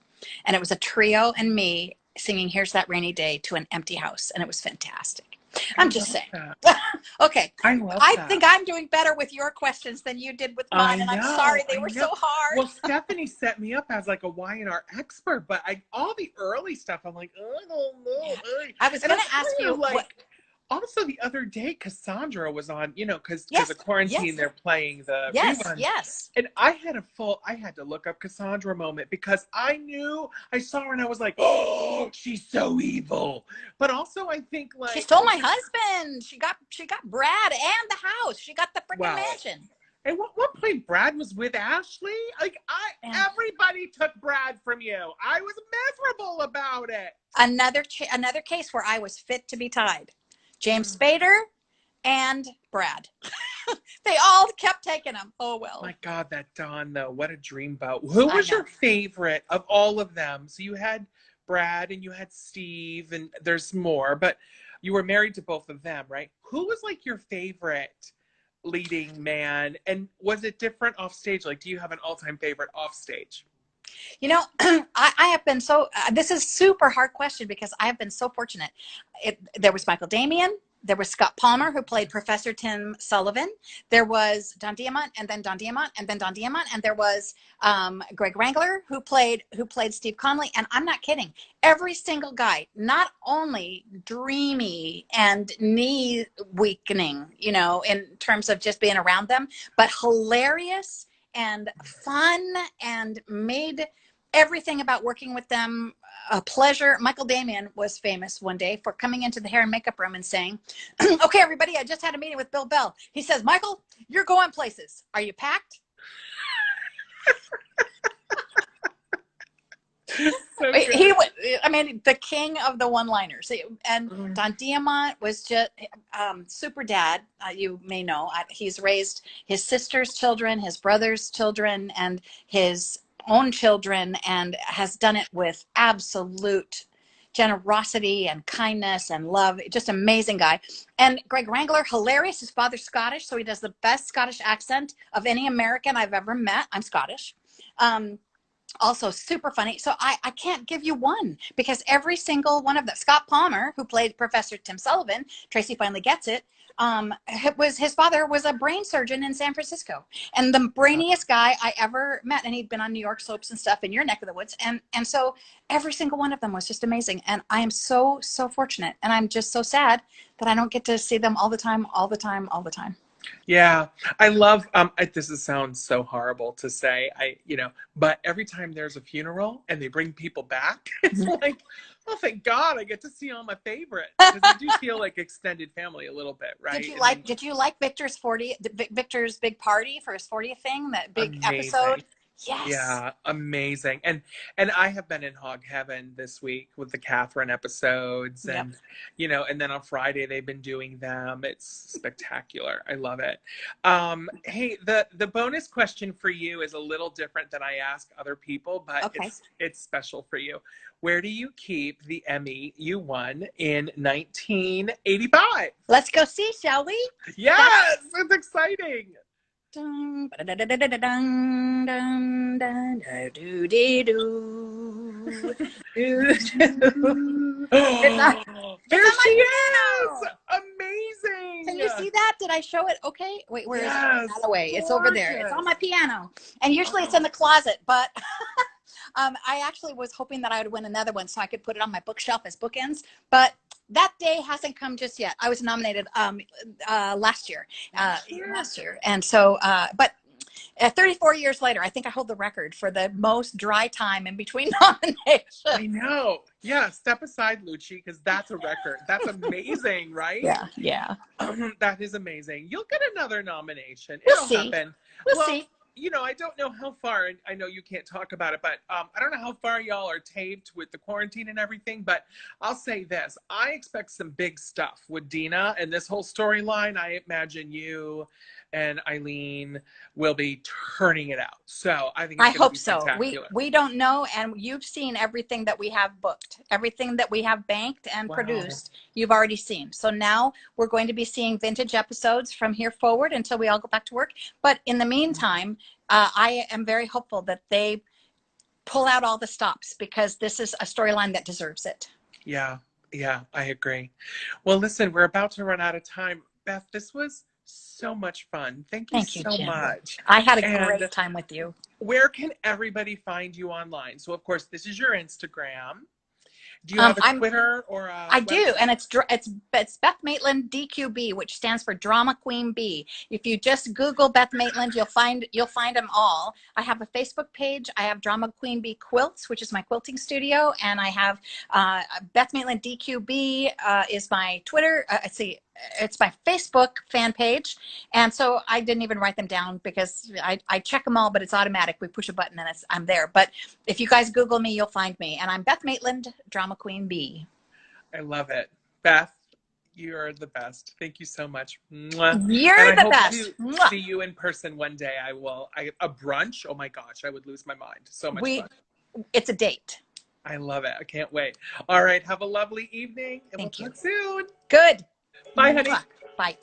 And it was a trio and me singing Here's That Rainy Day to an empty house, and it was fantastic. I'm just saying. Okay. I think I'm doing better with your questions than you did with mine, and I'm sorry they were so hard. Well, Stephanie set me up as like a Y&R expert, but all the early stuff, I'm like, oh, I don't know. Yeah. I was going to ask you, like, also the other day, Cassandra was on, because the quarantine, they're playing the rerun. Yes. And I had to look up Cassandra moment because I saw her and I was like, oh, she's so evil. But also I think like she stole my husband. She got Brad and the house. She got the freaking mansion. And what point Brad was with Ashley? Like everybody took Brad from you. I was miserable about it. Another case where I was fit to be tied. James Spader and Brad. They all kept taking him. Oh, well. My God, that Dawn, though. What a dreamboat. Who was your favorite of all of them? So you had Brad and you had Steve, and there's more, but you were married to both of them, right? Who was like your favorite leading man? And was it different off stage? Like, do you have an all-time favorite off stage? I have been this is super hard question because I have been so fortunate. There was Michael Damian. There was Scott Palmer, who played Professor Tim Sullivan. There was Don Diamont, and then Don Diamont, and then Don Diamont. And there was Greg Wrangler, who played Steve Conley. And I'm not kidding. Every single guy, not only dreamy and knee weakening, in terms of just being around them, but hilarious and fun and made everything about working with them a pleasure. Michael Damian was famous one day for coming into the hair and makeup room and saying, okay, everybody, I just had a meeting with Bill Bell. He says, Michael, you're going places. Are you packed? So he was, the king of the one-liners. And Don Diamont was just super dad. You may know he's raised his sister's children, his brother's children, and his own children, and has done it with absolute generosity and kindness and love. Just amazing guy. And Greg Wrangler, hilarious. His father's Scottish, so he does the best Scottish accent of any American I've ever met. I'm Scottish. Also super funny. So I can't give you one because every single one of them. Scott Palmer, who played Professor Tim Sullivan, Tracy finally gets it. His father was a brain surgeon in San Francisco, and the brainiest guy I ever met. And he'd been on New York soaps and stuff in your neck of the woods. And so every single one of them was just amazing. And I am so, so fortunate. And I'm just so sad that I don't get to see them all the time. Yeah, I love, this sounds so horrible to say, but every time there's a funeral and they bring people back, it's like, oh, thank God I get to see all my favorites. Because I do feel like extended family a little bit, right? Did you like Victor's big party for his 40th thing, that big episode? Yes. Yeah, amazing. And I have been in hog heaven this week with the Catherine episodes, Yep. and and then on Friday they've been doing them. It's spectacular. I love it. Hey, the bonus question for you is a little different than I ask other people, but Okay. it's special for you. Where do you keep the Emmy you won in 1985? Let's go see, shall we? Yes, it's exciting. Dun, ba-da-da-da-da-dun, dun, dun, da-doo-dee-doo. Doo-doo. It's on, it's There on she my is! piano. Amazing! Can you see that? Did I show it? Okay. Wait, where is it? Yes, Out of the way. It's over there. It's on gorgeous. my piano. And usually it's in the closet, but I actually was hoping that I would win another one so I could put it on my bookshelf as bookends. But that day hasn't come just yet. I was nominated last year. And so, but 34 years later, I think I hold the record for the most dry time in between nominations. I know. Yeah, step aside, Lucci, because that's a record. That's amazing, right? Yeah. That is amazing. You'll get another nomination. We'll It'll see. happen. We'll Well, see. I don't know how far, and I know you can't talk about it, but I don't know how far y'all are taped with the quarantine and everything, but I'll say this. I expect some big stuff with Dina and this whole storyline. I imagine you and Eileen will be turning it out. So I think it's I going to hope be so. spectacular. We don't know, and you've seen everything that we have booked, everything that we have banked and produced. You've already seen. So now we're going to be seeing vintage episodes from here forward until we all go back to work. But in the meantime, I am very hopeful that they pull out all the stops because this is a storyline that deserves it. Yeah, I agree. Well, listen, we're about to run out of time. Beth, this was so much fun. Thank you Thank you, so Jim. much. I had a And great time with you. where can everybody find you online? So, of course, this is your Instagram. Do you have a Twitter or a I do, website? and it's Beth Maitland DQB, which stands for Drama Queen B. If you just Google Beth Maitland, you'll find them all. I have a Facebook page. I have Drama Queen B Quilts, which is my quilting studio, and I have Beth Maitland DQB is my Twitter. It's my Facebook fan page, and so I didn't even write them down because I check them all, but it's automatic. We push a button and I'm there. But if you guys Google me, you'll find me, and I'm Beth Maitland, Drama Queen B. I love it. Beth, you're the best. Thank you so much. Mwah. You're and I the hope best. to see you in person one day. A brunch. Oh my gosh, I would lose my mind. So much fun. It's a date. I love it. I can't wait. All right. Have a lovely evening. And Thank you. We'll talk soon. Good. Bye, honey. Bye.